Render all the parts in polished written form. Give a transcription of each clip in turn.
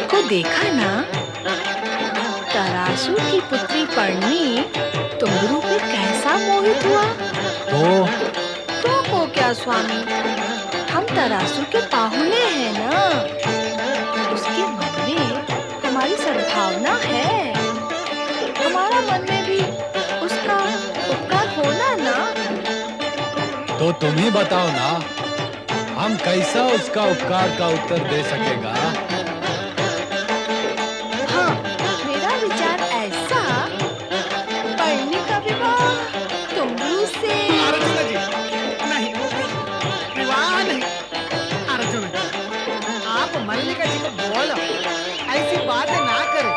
को देखा ना, तरासू की पुत्री पर्णी तुम्बरू पे कैसा मोहित हुआ। तो को क्या स्वामी, हम तरासू के पाहुने हैं ना, उसके मन में हमारी सद्भावना है, हमारा मन में भी उसका उपकार होना ना। तो तुम ही बताओ ना, हम कैसा उसका उपकार का उत्तर दे सकेगा। हाँ, मेरा विचार ऐसा, पर्णी का विवाह तुम्बरू से। अर्जुन जी, नहीं, विवाह नहीं। अर्जुन जी, आप मल्लिका जी को बोलो, ऐसी बातें ना करें।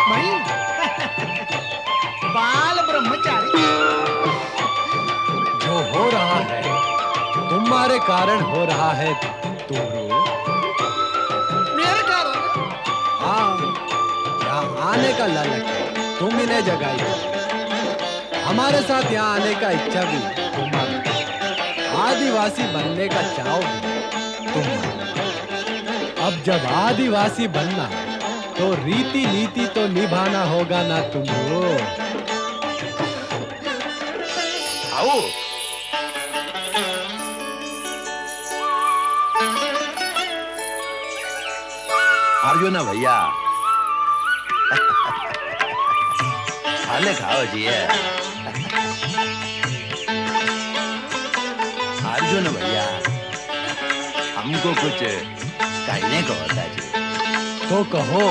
मैं बाल ब्रह्मचारी। जो हो रहा है तुम्हारे कारण हो रहा है तुम्बरू। मेरे कारण? हाँ, यहाँ आने का लालच तुम इन्हें जगाई, हमारे साथ यहाँ आने का इच्छा भी तुम्हारा, आदिवासी बनने का चाव भी तुम्हारा। अब जब आदिवासी बनना है तो रीति नीति तो निभाना होगा ना तुमको। आओ। अर्जुन भैया, खाने खाओ जी। अर्जुन भैया, हमको कुछ कहने को होता जी। तो कहो।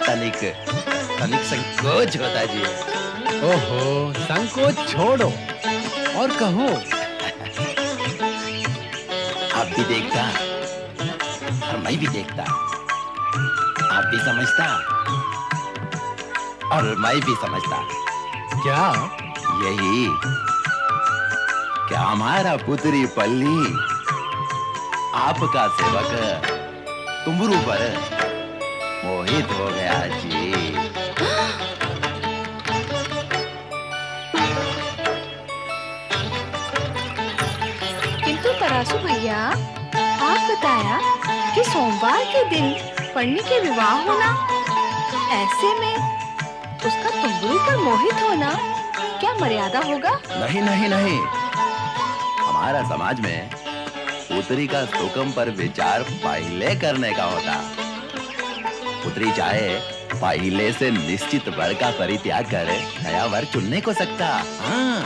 तनिक संकोच होता जी। ओहो, संकोच छोड़ो और कहो। आप भी देखता और मैं भी देखता, आप भी समझता और मैं भी समझता। क्या? यही कि हमारा पुत्री पल्ली आपका सेवक तुम्बरू पर मोहित हो गया जी। किंतु तरासू भैया, आप बताया कि सोमवार के दिन पर्णी के विवाह होना, ऐसे में उसका तुम्बरू पर मोहित होना क्या मर्यादा होगा? नहीं नहीं नहीं, हमारा समाज में पुत्री का सुकम पर विचार पहले करने का होता। पुत्री चाहे पहले से निश्चित वर का परित्याग कर नया वर चुनने को सकता। हाँ।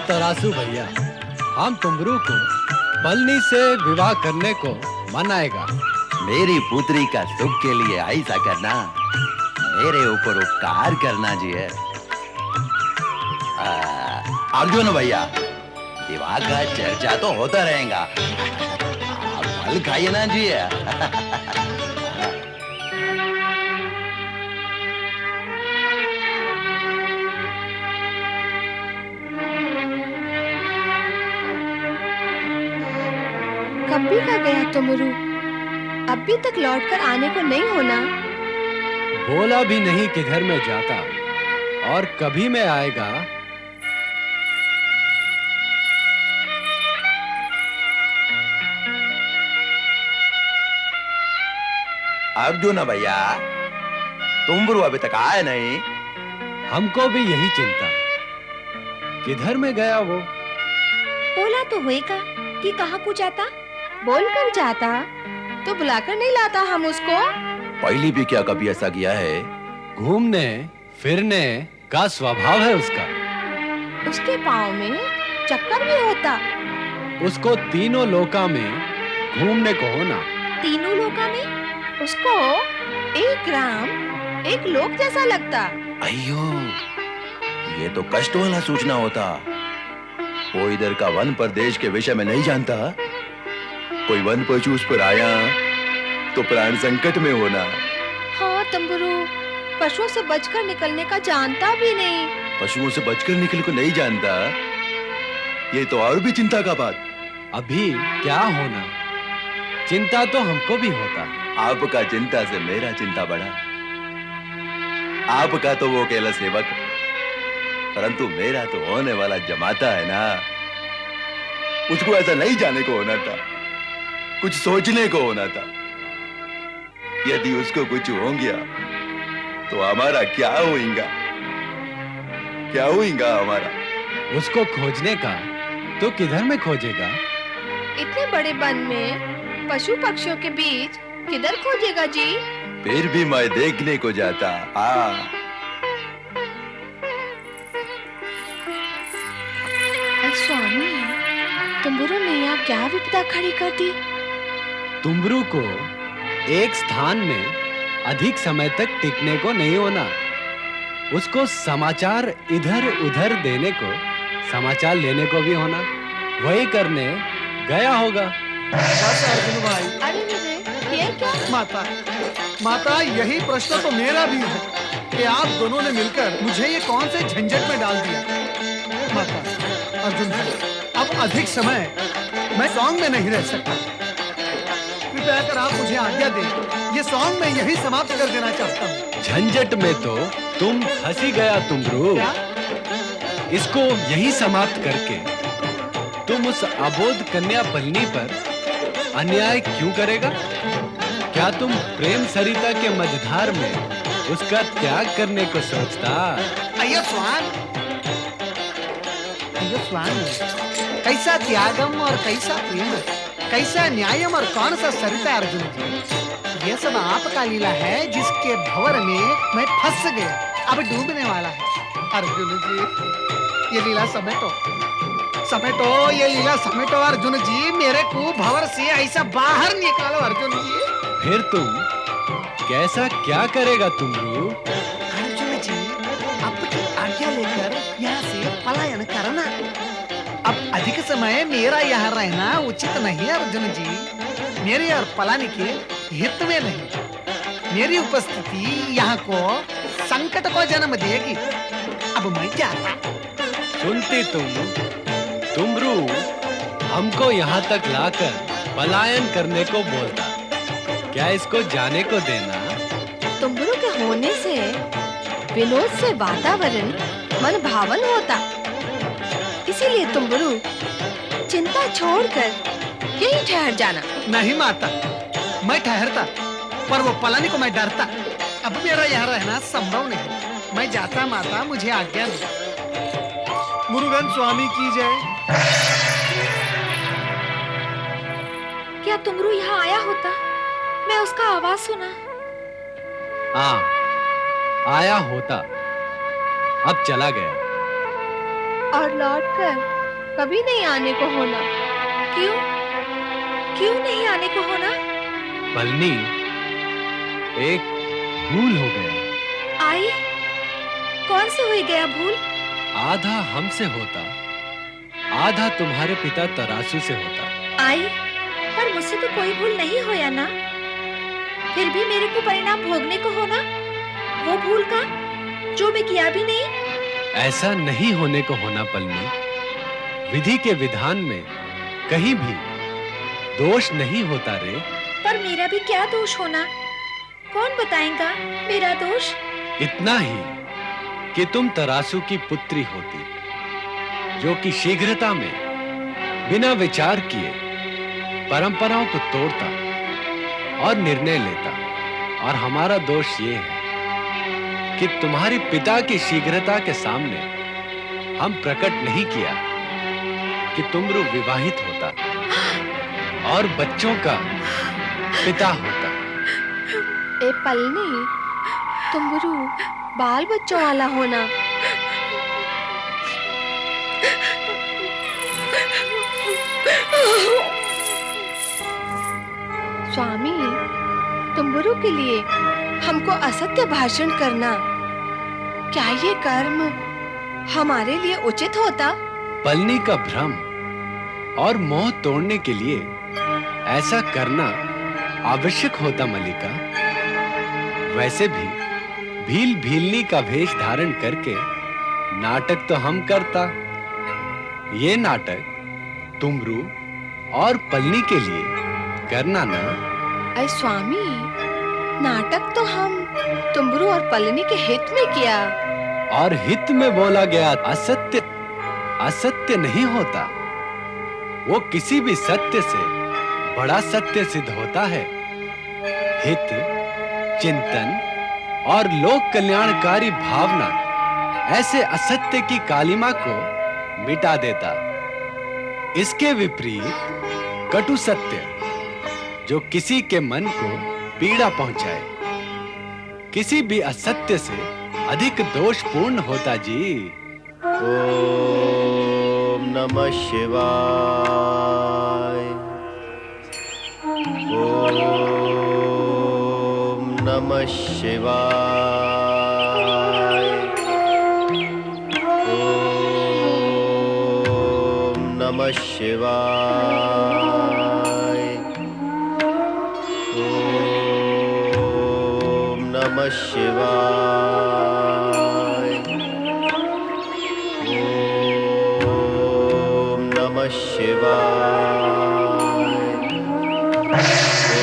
तरासू भैया, हम तुम्बरू को पलनी से विवाह करने को मनाएगा। मेरी पुत्री का सुख के लिए ऐसा करना मेरे ऊपर उपकार करना जी है। अर्जुन भैया, विवाह का चर्चा तो होता रहेगा, आप फल खाइए ना जी। कब भी का गया तुम्बरू, अभी तक लौटकर आने को नहीं होना। बोला भी नहीं किधर में जाता और कभी में आएगा। अर्जुन भैया, तुम्बरू अभी तक आए नहीं। हमको भी यही चिंता, किधर में गया वो। बोला तो होएगा कि कहाँ को जाता, बोलकर जाता तो बुलाकर नहीं लाता हम उसको। पहली भी क्या कभी ऐसा किया है? घूमने फिरने का स्वभाव है उसका। उसके पाँव में चक्कर भी होता। उसको तीनों लोका में घूमने को होना। तीनों लोका में उसको एक ग्राम एक लोक जैसा लगता। अयो, ये तो कष्ट वाला सूचना होता। वो इधर का वन प्रदेश के विषय में नहीं जानता। कोई वन पशु उस पर आया तो प्राण संकट में होना। हाँ तुम्बरू, पशुओं से बचकर निकलने का जानता भी नहीं। पशुओं से बचकर निकलने को नहीं जानता, ये तो और भी चिंता का बात। अभी क्या होना, चिंता तो हमको भी होता। आपका चिंता से मेरा चिंता बढ़ा। आपका तो वो केवल सेवक, परंतु मेरा तो होने वाला जमाता है ना, उसको ऐसा नहीं जाने को होना था, कुछ सोचने को होना था। यदि उसको कुछ हो गया तो हमारा क्या होगा, क्या होगा हमारा? उसको खोजने का तो किधर में खोजेगा? इतने बड़े वन में पशु पक्षियों के बीच किधर खोजेगा जी? फिर भी मैं देखने को जाता। स्वामी, तुम्बरू ने यहाँ क्या विपदा खड़ी कर दी? तुम्बरू को एक स्थान में अधिक समय तक टिकने को नहीं होना। उसको समाचार इधर उधर देने को, समाचार लेने को भी होना। वही करने गया होगा। बस अर्जुन भाई। अरे ये क्या? माता यही प्रश्न तो मेरा भी है कि आप दोनों ने मिलकर मुझे ये कौन से झंझट में डाल दिया। माता, अर्जुन भाई, अब अधिक समय मैं सॉन्ग में नहीं रह सकता। कृपया कर आप मुझे आज्ञा दें। ये सॉन्ग मैं यही समाप्त कर देना चाहता हूँ। झंझट में तो तुम फंसी गया तुम्बरू। इसको यही समाप्त करके तुम उस अबोध कन्या पलनी पर अन्याय क्यों करेगा? क्या तुम प्रेम सरिता के मझधार में उसका त्याग करने को सोचता? अयो स्वामी, कैसा त्यागम और कैसा प्रेम, कैसा न्यायम और कौन सा सरिता अर्जुन जी। ये सब आपका लीला है जिसके भंवर में मैं फंस गया, अब डूबने वाला है। अर्जुन जी, ये लीला समेटो, ये लीला समेटो अर्जुन जी। मेरे को भंवर से ऐसा बाहर निकालो अर्जुन जी। फिर तुम कैसा क्या करेगा तुम्बरू? अर्जुन जी, आपकी आज्ञा लेकर यहाँ से पलायन करना। अब अधिक समय मेरा यहाँ रहना उचित नहीं अर्जुन जी। मेरे और पलाने के हित में नहीं। मेरी उपस्थिति यहाँ को संकट को जन्म देगी। अब मैं जाता। सुनती तुम्बरू हमको यहाँ तक लाकर पलायन करने को बोलता, क्या इसको जाने को देना? तुम्बरू के होने से विनोद से वातावरण मन भावन होता। इसीलिए तुम्बरू चिंता छोड़कर यहीं ठहर जाना। नहीं माता, मैं ठहरता, पर वो पलानी को मैं डरता। अब मेरा यहाँ रहना संभव नहीं। मैं जाता माता, मुझे आज्ञा दो। मुरुगन स्वामी की जय। क्या तुम्बरू यहाँ आया होता? मैं उसका आवाज सुना। हाँ, आया होता, अब चला गया। और लौटकर कभी नहीं आने को होना। क्यों नहीं आने को होना? पलनी, एक भूल हो गया। आई? कौन से हुई गया भूल? आधा हमसे होता, आधा तुम्हारे पिता तरासू से होता। आई, पर मुझसे तो कोई भूल नहीं होया ना। फिर भी मेरे को परिणाम भोगने को होना, वो भूल का जो मैं किया भी नहीं। ऐसा नहीं होने को होना पलनी। विधि के विधान में कहीं भी दोष नहीं होता रे। पर मेरा भी क्या दोष होना? कौन बताएगा मेरा दोष? इतना ही कि तुम तरासू की पुत्री होती, जो कि शीघ्रता में बिना विचार किए परंपराओं को तोड़ता और निर्णय लेता। और हमारा दोष ये है कि तुम्हारे पिता की शीघ्रता के सामने हम प्रकट नहीं किया कि तुम्बरू विवाहित होता और बच्चों का पिता होता। ए पलनी, तुम्बरू बाल बच्चों वाला होना। स्वामी, तुम्बरू के लिए हमको असत्य भाषण करना, क्या ये कर्म हमारे लिए उचित होता? पलनी का भ्रम और मोह तोड़ने के लिए ऐसा करना आवश्यक होता मल्लिका। वैसे भी भील भीलनी का वेश धारण करके नाटक तो हम करता। ये नाटक तुम्बरू और पलनी के लिए करना ना। अरे स्वामी, नाटक तो हम तुम्बरू और पलनी के हित में किया। और हित में बोला गया असत्य असत्य नहीं होता, वो किसी भी सत्य से बड़ा सत्य सिद्ध होता है। हित, चिंतन और लोक कल्याणकारी भावना ऐसे असत्य की कालिमा को मिटा देता। इसके विपरीत कटु सत्य, जो किसी के मन को पीड़ा पहुंचाए, किसी भी असत्य से अधिक दोषपूर्ण होता जी। ओम नमः शिवाय। ओम नमः शिवाय। ओम नमः शिवाय। ओम नमः शिवाय। ओम नमः शिवाय।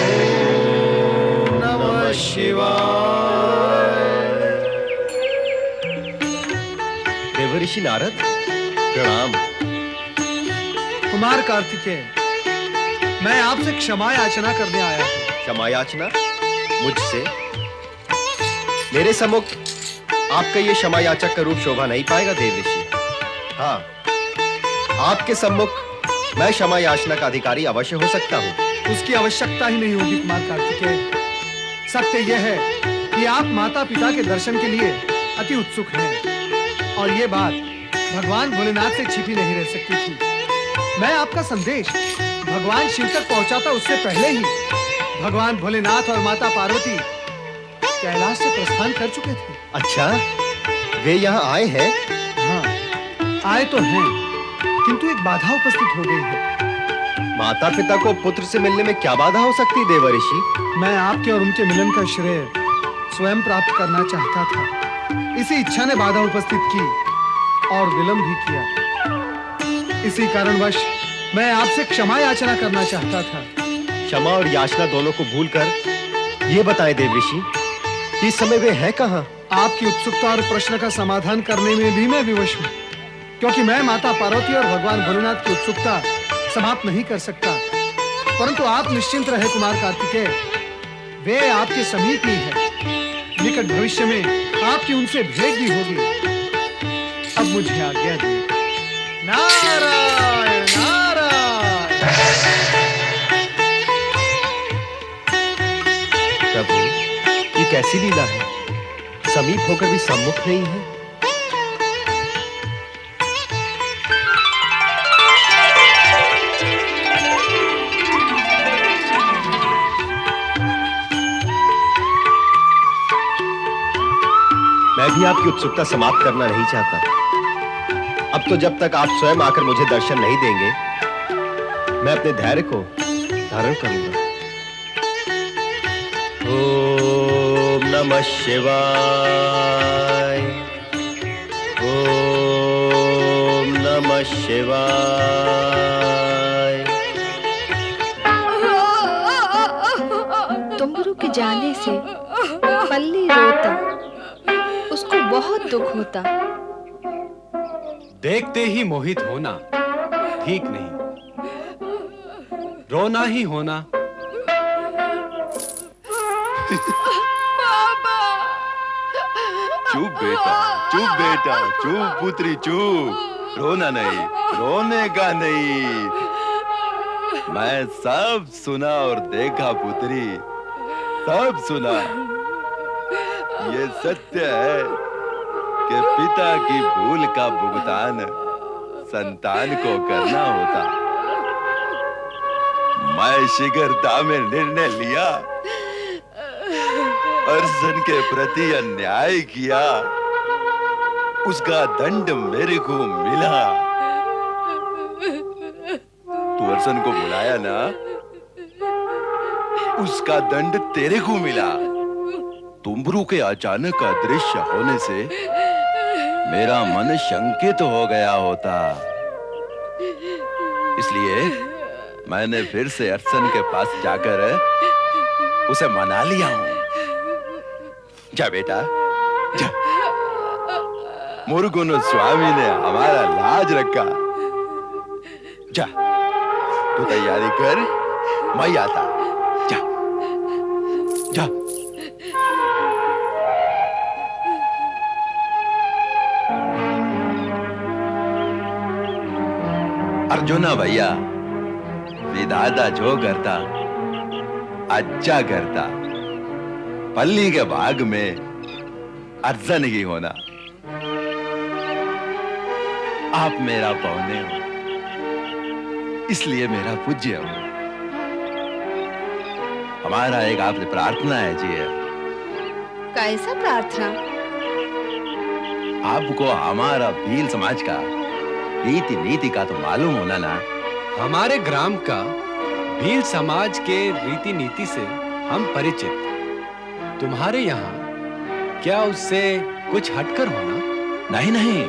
ओम नमः शिवाय। देवऋषि नारद, प्रणाम। कुमार कार्तिकेय, मैं आपसे क्षमा याचना करने आया हूँ। क्षमा याचना मुझसे? मेरे सम्मुख आपका ये क्षमा याचक का रूप शोभा नहीं पाएगा देवऋषि। हाँ, आपके सम्मुख मैं क्षमा याचना का अधिकारी अवश्य हो सकता हूँ। उसकी आवश्यकता ही नहीं होगी कुमार कार्तिकेय। सत्य यह है कि आप माता पिता के दर्शन के लिए अति उत्सुक हैं, और ये बात भगवान भोलेनाथ से छिपी नहीं रह सकती थी। मैं आपका संदेश भगवान शिव तक पहुंचाता उससे पहले ही भगवान भोलेनाथ और माता पार्वती कैलाश से प्रस्थान कर चुके थे। अच्छा, वे यहाँ आए हैं? हाँ, आए तो हैं, किंतु एक बाधा उपस्थित हो गई है। माता पिता को पुत्र से मिलने में क्या बाधा हो सकती है देवऋषि? मैं आपके और उनके मिलन का श्रेय स्वयं प्राप्त करना चाहता था। इसी इच्छा ने बाधा उपस्थित की और विलंब भी किया। इसी कारणवश मैं आपसे क्षमा याचना करना चाहता था। क्षमा और याचना दोनों को भूलकर ये बताएं देवऋषि, इस समय वे हैं कहाँ? आपकी उत्सुकता और प्रश्न का समाधान करने में भी मैं विवश हूँ, क्योंकि मैं माता पार्वती और भगवान भोलेनाथ की उत्सुकता समाप्त नहीं कर सकता। परंतु आप निश्चिंत रहे कुमार कार्तिकेय, वे आपके समीप ही है। निकट भविष्य में आपकी उनसे भेंट भी होगी। अब मुझे आज्ञा दीजिए। नारायण नारायण। प्रभु, ये कैसी लीला है? समीप होकर भी सम्मुख नहीं है। मैं भी आपकी उत्सुकता समाप्त करना नहीं चाहता। अब तो जब तक आप स्वयं आकर मुझे दर्शन नहीं देंगे, मैं अपने धैर्य को धारण करूंगा। ओम नमः शिवाय। ओम नमः शिवाय। तुम्बरू के जाने से पल्ली रोता, उसको बहुत दुख होता। देखते ही मोहित होना ठीक नहीं, रोना ही होना। चुप बेटा, चुप बेटा, चुप पुत्री चुप। रोना नहीं, रोने का नहीं। मैं सब सुना और देखा पुत्री, सब सुना। ये सत्य है कि पिता की भूल का भुगतान संतान को करना होता। मैं शीघ्रता में निर्णय लिया, अर्जुन के प्रति अन्याय किया, उसका दंड मेरे को मिला। तू अर्जुन को बुलाया ना, उसका दंड तेरे को मिला। तुम्बरू के अचानक अदृश्य होने से मेरा मन शंकित हो गया होता, इसलिए मैंने फिर से अर्चन के पास जाकर उसे मना लिया हूं। जा बेटा जा। मुरुगन स्वामी ने हमारा लाज रखा। जा तू तैयारी कर, मैं आता। जा जा। अर्जुना भैया, विधाता जो करता अच्छा करता। पल्ली के भाग में अर्जन ही होना। आप मेरा पौने हो, इसलिए मेरा पूज्य हो। हमारा एक आपसे प्रार्थना है जी। कैसा प्रार्थना? आपको हमारा भील समाज का रीति नीति का तो मालूम होना ना। हमारे ग्राम का भील समाज के रीति नीति से हम परिचित। तुम्हारे यहाँ क्या उससे कुछ हटकर होना? नहीं नहीं,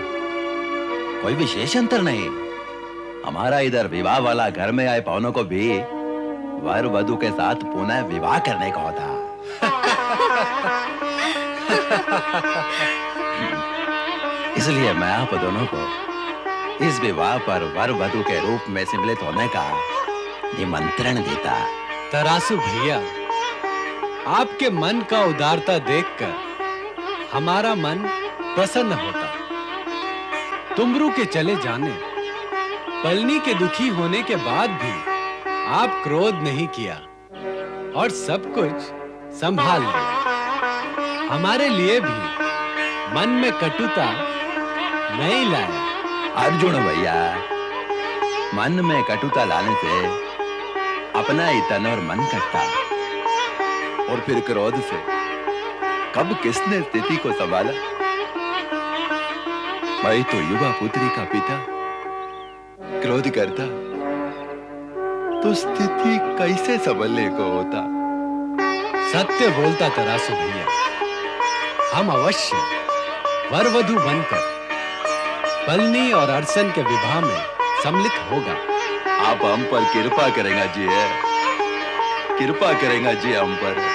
कोई विशेष अंतर नहीं। हमारा इधर विवाह वाला घर में आए पौनों को भी वर वधु के साथ पुनः विवाह करने का होता। इसलिए मैं आप दोनों को इस विवाह पर वर वधु के रूप में सम्मिलित होने का निमंत्रण देता। तरासू भैया, आपके मन का उदारता देखकर हमारा मन प्रसन्न होता। तुमरू के चले जाने, पलनी के दुखी होने के बाद भी आप क्रोध नहीं किया और सब कुछ संभाल लिया। हमारे लिए भी मन में कटुता नहीं लाया। अर्जुन भैया, मन में कटुता लाने से अपना ही तन और मन कटता, और फिर क्रोध से कब किसने स्थिति को संभाला। मैं तो युवा पुत्री का पिता क्रोध करता तो स्थिति कैसे संभलने को होता। सत्य बोलता तरासू भैया, हम अवश्य वर वधु बनकर पलनी और अर्सन के विवाह में सम्मिलित होगा। आप हम पर कृपा करेगा जी, कृपा करेगा जी हम पर।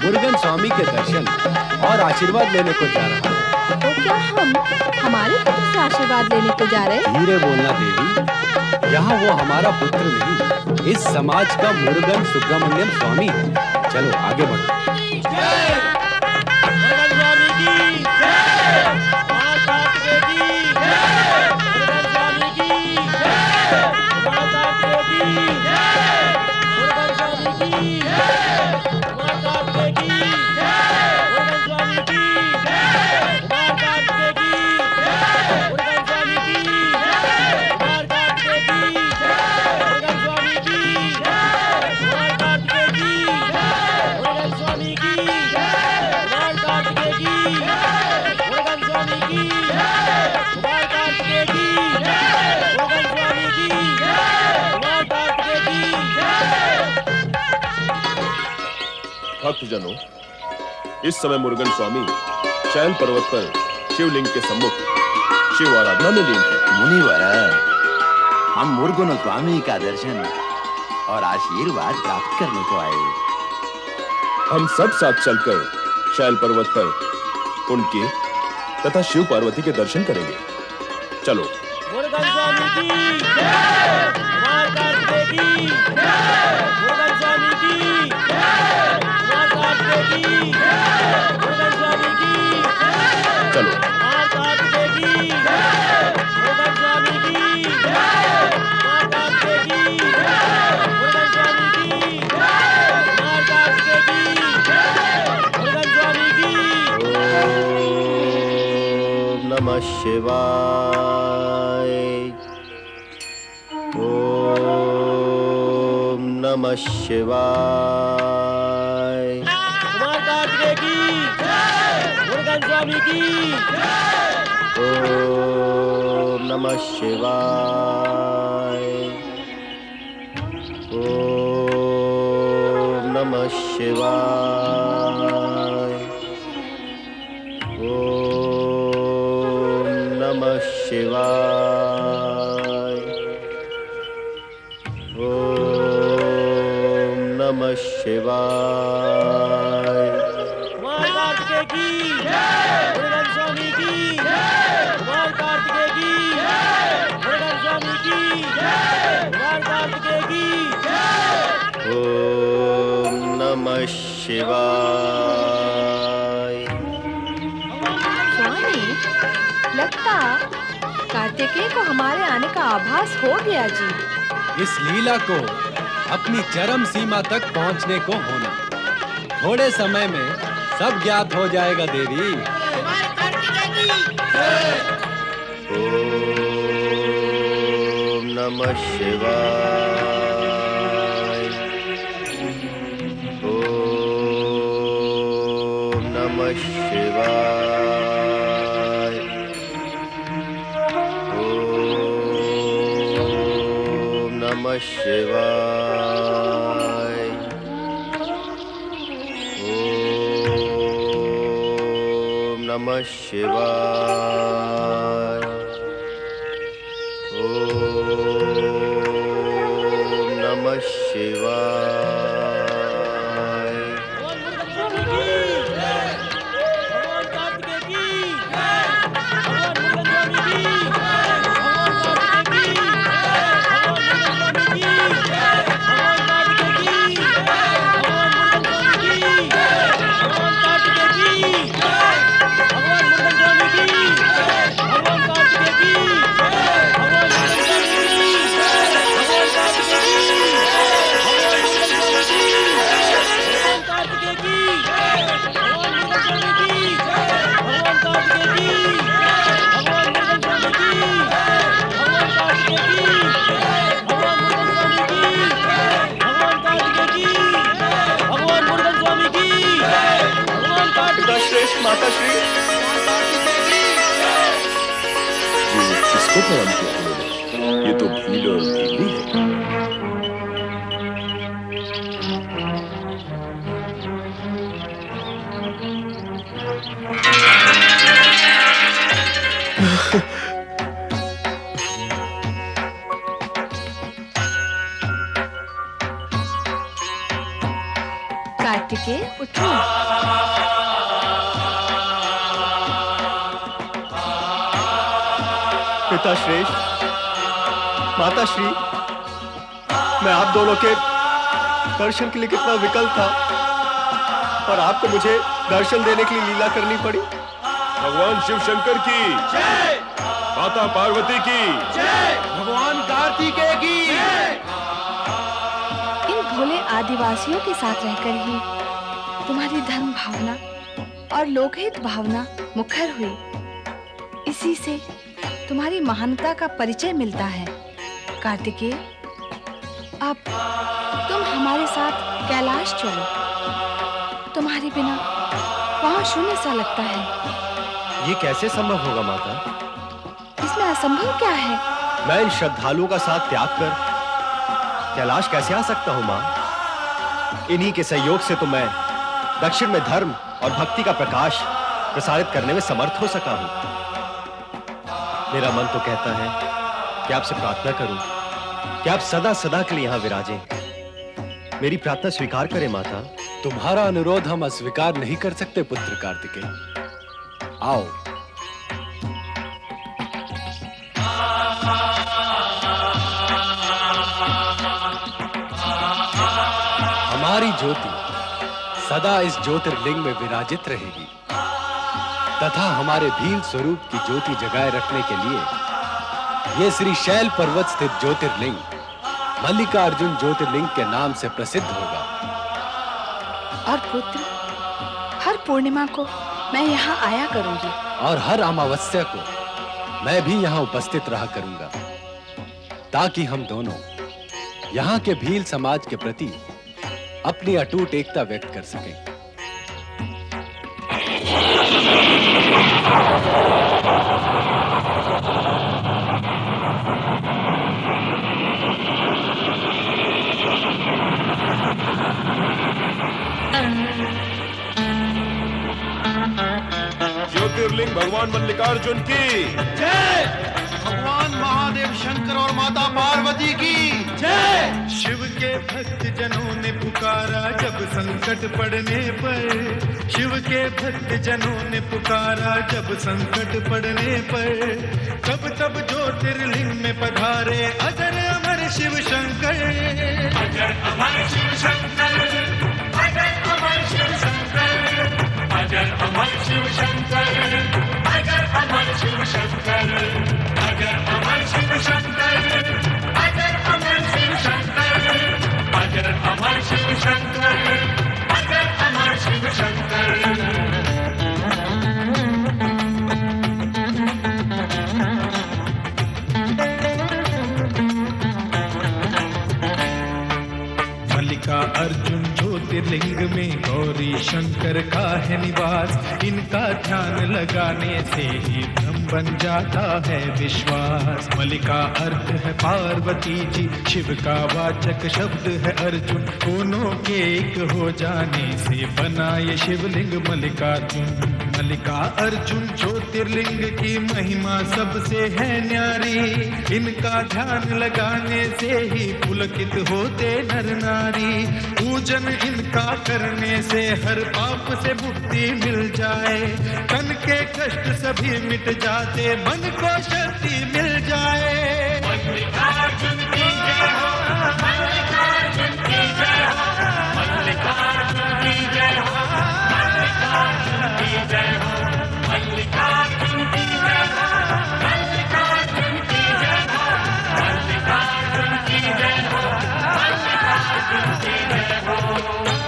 मुरुगन स्वामी के दर्शन और आशीर्वाद लेने को जा रहा है। तो क्या हम हमारे पुत्र से आशीर्वाद लेने को जा रहे हैं? धीरे बोलना देवी, यहाँ वो हमारा पुत्र नहीं, इस समाज का मुरुगन सुब्रमण्यम स्वामी है। चलो आगे बढ़ो। जय मुरुगन स्वामी की जय। भक्तजनों, इस समय मुरुगन स्वामी शैल पर्वत पर शिवलिंग के सम्मुख शिव आराधना में लीन है। मुनिवर, हम मुरुगन स्वामी का दर्शन और आशीर्वाद प्राप्त करने को आए। हम सब साथ चलकर शैल पर्वत पर उनके तथा शिव पार्वती के दर्शन करेंगे। चलो। मुरुगन स्वामी की जय, कुमार कार्तिकेय की जय, मुरुगन स्वामी की जय, कुमार कार्तिकेय की जय, मुरुगन स्वामी की जय, चलो। कुमार कार्तिकेय की जय, मुरुगन स्वामी की जय, कुमार कार्तिकेय की जय, मुरुगन स्वामी की जय, कुमार कार्तिकेय की जय, मुरुगन स्वामी की। ओम नमः शिवाय। ओम नमः शिवाय। कुमार कार्तिकेय की जय, मुरुगन स्वामी की जय। ओम नमः शिवाय। ओम नमः शिवाय। ओम नमः शिवाय। ओम नमः शिवाय। कुमार कार्तिकेय की जय, मुरुगन स्वामी की जय, कुमार कार्तिकेय की जय, मुरुगन स्वामी की जय, कुमार कार्तिकेय की जय। ओम नमः शिवाय। स्वामी, लगता कार्तिकेय को हमारे आने का आभास हो गया जी। इस लीला को अपनी चरम सीमा तक पहुंचने को होना। थोड़े समय में सब ज्ञात हो जाएगा देवी। ओम नमः शिवाय। ओम नमः शिवाय। ओम नमः शिवाय। ओम नमः शिवाय। ओम नमः शिवाय। भगवान कार्तिकेय की जय, भगवान मुरुगन स्वामी की जय, भगवान कार्तिकेय की जय, भगवान मुरुगन स्वामी की जय, भगवान कार्तिकेय की जय, भगवान मुरुगन स्वामी की जय, भगवान कार्तिकेय की जय, भगवान मुरुगन स्वामी की जय, भगवान कार्तिकेय की जय, भगवान मुरुगन स्वामी की जय, भगवान कार्तिकेय की जय, भगवान मुरुगन स्वामी की जय, भगवान कार्तिकेय की जय, भगवान मुरुगन स्वामी की जय, भगवान कार्तिकेय की जय, भगवान मुरुगन स्वामी की जय, भगवान कार्तिकेय की जय, भगवान मुरुगन स्वामी की जय, भगवान कार्तिकेय की जय, भगवान मुरुगन स्वामी की जय, भगवान कार्तिकेय। पिता श्रेष्ठ, माता श्री, ये किसको प्रणाम किया तुमने? ये तो भीड़ और भीड़ी है। कार्तिकेय, उठो। पिता श्रेष्ठ, माता श्री, मैं आप दोनों के दर्शन के लिए कितना विकल था और आपको मुझे दर्शन देने के लिए लीला करनी पड़ी। भगवान शिव शंकर की जय, माता पार्वती की जय, भगवान कार्तिकेय की जय। इन भोले आदिवासियों के साथ रहकर ही तुम्हारी धर्म भावना और लोकहित भावना मुखर हुई। इसी से तुम्हारी महानता का परिचय मिलता है। कार्तिकेय, अब तुम हमारे साथ कैलाश चलो। तुम्हारे बिना वहाँ शून्य सा लगता है। ये कैसे संभव होगा माता? इसमें असंभव क्या है? मैं इन श्रद्धालुओं का साथ त्याग कर कैलाश कैसे आ सकता हूँ माँ? इन्हीं के सहयोग से तो मैं दक्षिण में धर्म और भक्ति का प्रकाश प्रसारित करने में समर्थ हो सका हूं। मेरा मन तो कहता है कि आपसे प्रार्थना करूं कि आप सदा सदा के लिए यहां विराजें। मेरी प्रार्थना स्वीकार करें माता। तुम्हारा अनुरोध हम अस्वीकार नहीं कर सकते पुत्र कार्तिकेय। आओ। हमारी ज्योति सदा इस ज्योतिर्लिंग में विराजित रहेगी तथा हमारे भील स्वरूप की ज्योति जगाए रखने के लिए ये श्री शैल पर्वत स्थित ज्योतिर्लिंग मल्लिकार्जुन ज्योतिर्लिंग के नाम से प्रसिद्ध होगा। और पुत्र, हर पूर्णिमा को मैं यहाँ आया करूंगी और हर अमावस्या को मैं भी यहाँ उपस्थित रहा करूंगा ताकि हम दोनों यहाँ के भील समाज के प्रति अपनी अटूट एकता व्यक्त कर सकें। ज्योतिर्लिंग भगवान मल्लिकार्जुन की जय। भगवान महादेव शंकर और माता पार्वती की जय। शिव के भक्त जनों ने पुकारा जब संकट पड़ने पर, शिव के भक्त जनों ने पुकारा जब संकट पड़ने पर, तब तब ज्योतिर्लिंग में पधारे अजर अमर शिव शंकर। अजर अमर शिव शंकर, अजर अमर शिव शंकर, अजर अमर शिव शंकर, अजर अमर शिव शंकर, अजर अमर शिव शंकर, अजर अमर शिव शंकर, अजर अमर शिव शंकर, अजर अमर शिव शंकर। मल्लिका अर्जुन ज्योतिर्लिंग में गौरी शंकर का है निवास, इनका ध्यान लगाने से ही ब्रह्म बन जाता है विश्वास। मल्लिका अर्थ है पार्वती जी, शिव का वाचक शब्द है अर्जुन, दोनों के एक हो जाने से बना ये शिवलिंग मल्लिकार्जुन। मल्लिका अर्जुन ज्योतिर्लिंग की महिमा सबसे है न्यारी, इनका ध्यान लगाने से ही पुलकित होते नर नारी। पूजन इनका करने से हर पाप से मुक्ति मिल जाए, तन के कष्ट सभी मिट जाते, मन को शक्ति मिल जाए। मल्लिकार्जुन की जय हो, मल्लिकार्जुन की जय हो,